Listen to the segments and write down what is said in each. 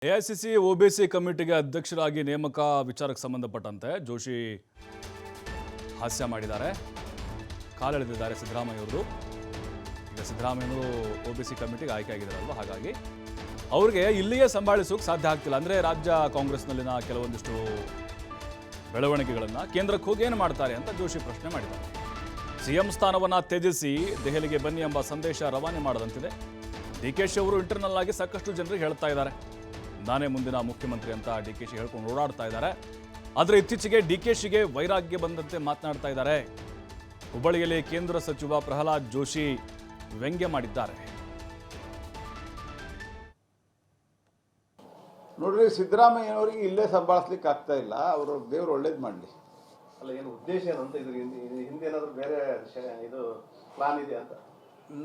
AICC OBC ಕಮಿಟಿಗೆ ಅಧ್ಯಕ್ಷರಾಗಿ ನೇಮಕ ವಿಚಾರಕ್ಕೆ ಸಂಬಂಧಪಟ್ಟಂತೆ ಜೋಶಿ ಹಾಸ್ಯ ಮಾಡಿದ್ದಾರೆ, ಕಾಲೆಳೆದಿದ್ದಾರೆ ಸಿದ್ದರಾಮಯ್ಯವರು. ಈಗ ಸಿದ್ದರಾಮಯ್ಯವರು ಒಬಿಸಿ ಕಮಿಟಿಗೆ ಆಯ್ಕೆ ಆಗಿದ್ದಾರಲ್ವ, ಹಾಗಾಗಿ ಅವ್ರಿಗೆ ಇಲ್ಲಿಯೇ ಸಂಭಾಳಿಸೋಕೆ ಸಾಧ್ಯ ಆಗ್ತಿಲ್ಲ. ಅಂದರೆ ರಾಜ್ಯ ಕಾಂಗ್ರೆಸ್ನಲ್ಲಿನ ಕೆಲವೊಂದಿಷ್ಟು ಬೆಳವಣಿಗೆಗಳನ್ನು ಕೇಂದ್ರಕ್ಕೆ ಹೋಗಿ ಏನು ಮಾಡ್ತಾರೆ ಅಂತ ಜೋಶಿ ಪ್ರಶ್ನೆ ಮಾಡಿದ್ದಾರೆ. ಸಿಎಂ ಸ್ಥಾನವನ್ನು ತ್ಯಜಿಸಿ ದೆಹಲಿಗೆ ಬನ್ನಿ ಎಂಬ ಸಂದೇಶ ರವಾನೆ ಮಾಡದಂತಿದೆ. ಡಿಕೆಶಿ ಅವರು ಇಂಟರ್ನಲ್ ಆಗಿ ಸಾಕಷ್ಟು ಜನರಿಗೆ ಹೇಳ್ತಾ ಇದ್ದಾರೆ, ನಾನೇ ಮುಂದಿನ ಮುಖ್ಯಮಂತ್ರಿ ಅಂತ ಡಿಕೆಶಿ ಹೇಳ್ಕೊಂಡು ಓಡಾಡ್ತಾ ಇದ್ದಾರೆ. ಆದರೆ ಇತ್ತೀಚೆಗೆ ಡಿಕೆಶಿಗೆ ವೈರಾಗ್ಯ ಬಂದಂತೆ ಮಾತನಾಡ್ತಾ ಇದ್ದಾರೆ. ಹುಬ್ಬಳ್ಳಿಯಲ್ಲಿ ಕೇಂದ್ರ ಸಚಿವ ಪ್ರಹ್ಲಾದ್ ಜೋಶಿ ವ್ಯಂಗ್ಯ ಮಾಡಿದ್ದಾರೆ. ನೋಡ್ರಿ, ಸಿದ್ದರಾಮಯ್ಯನವರಿಗೆ ಇಲ್ಲೇ ಸಂಭಾಳಿಸ್ಲಿಕ್ಕೆ ಆಗ್ತಾ ಇಲ್ಲ. ಅವರು ದೇವ್ರು ಒಳ್ಳೇದು ಮಾಡಲಿ. ಅಲ್ಲ, ಏನು ಉದ್ದೇಶ ಏನಂತ, ಇದ್ರ ಹಿಂದೆ ಏನಾದರೂ ಬೇರೆ ಇದು ಪ್ಲಾನ್ ಇದೆ ಅಂತ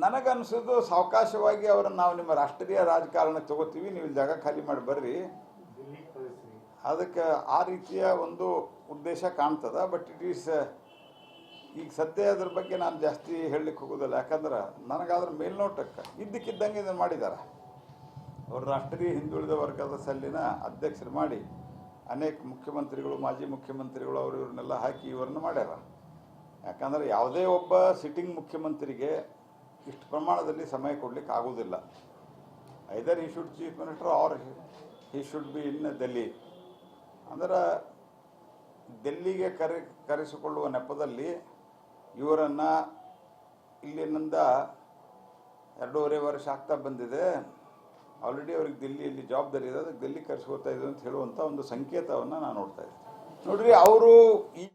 ನನಗನ್ಸೋದು. ಸಾವಕಾಶವಾಗಿ ಅವರನ್ನು ನಾವು ನಿಮ್ಮ ರಾಷ್ಟ್ರೀಯ ರಾಜಕಾರಣಕ್ಕೆ ತಗೋತೀವಿ, ನೀವು ಜಾಗ ಖಾಲಿ ಮಾಡಿ ಬರ್ರಿ, ಅದಕ್ಕೆ ಆ ರೀತಿಯ ಒಂದು ಉದ್ದೇಶ ಕಾಣ್ತದ. ಬಟ್ ಇಟ್ ಈಸ್ ಈಗ ಸದ್ಯ ಅದ್ರ ಬಗ್ಗೆ ನಾನು ಜಾಸ್ತಿ ಹೇಳಲಿಕ್ಕೆ ಹೋಗೋದಿಲ್ಲ. ಯಾಕಂದ್ರೆ ನನಗಾದ್ರ ಮೇಲ್ನೋಟಕ್ಕೆ ಇದ್ದಕ್ಕಿದ್ದಂಗೆ ಇದನ್ನು ಮಾಡಿದ್ದಾರೆ. ಅವರು ರಾಷ್ಟ್ರೀಯ ಹಿಂದುಳಿದ ವರ್ಗದ ಸಲ್ಲಿನ ಅಧ್ಯಕ್ಷರು ಮಾಡಿ ಅನೇಕ ಮುಖ್ಯಮಂತ್ರಿಗಳು, ಮಾಜಿ ಮುಖ್ಯಮಂತ್ರಿಗಳು ಅವರು ಇವ್ರನ್ನೆಲ್ಲ ಹಾಕಿ ಇವರನ್ನು ಮಾಡ್ಯಾರ. ಯಾಕಂದರೆ ಯಾವುದೇ ಒಬ್ಬ ಸಿಟ್ಟಿಂಗ್ ಮುಖ್ಯಮಂತ್ರಿಗೆ ಇಷ್ಟು ಪ್ರಮಾಣದಲ್ಲಿ ಸಮಯ ಕೊಡಲಿಕ್ಕೆ ಆಗೋದಿಲ್ಲ. Either he should chief minister or he should be in Delhi. ಅಂದ್ರೆ ಡೆಲ್ಲಿಗೆ ಕರೆಸಿಕೊಳ್ಳುವ ನೆಪದಲ್ಲಿ ಇವರನ್ನು ಇಲ್ಲಿನಿಂದ 2.5 ವರ್ಷ ಆಗ್ತಾ ಬಂದಿದೆ. ಆಲ್ರೆಡಿ ಅವ್ರಿಗೆ ದಿಲ್ಲಿಯಲ್ಲಿ ಜವಾಬ್ದಾರಿ ಇದೆ, ಅದಕ್ಕೆ ಡೆಲ್ಲಿ ಕರೆಸ್ಕೊಳ್ತಾ ಇದೆ ಅಂತ ಹೇಳುವಂಥ ಒಂದು ಸಂಕೇತವನ್ನು ನಾನು ನೋಡ್ತಾ ಇದ್ದೀನಿ. ನೋಡ್ರಿ, ಅವರು ಈ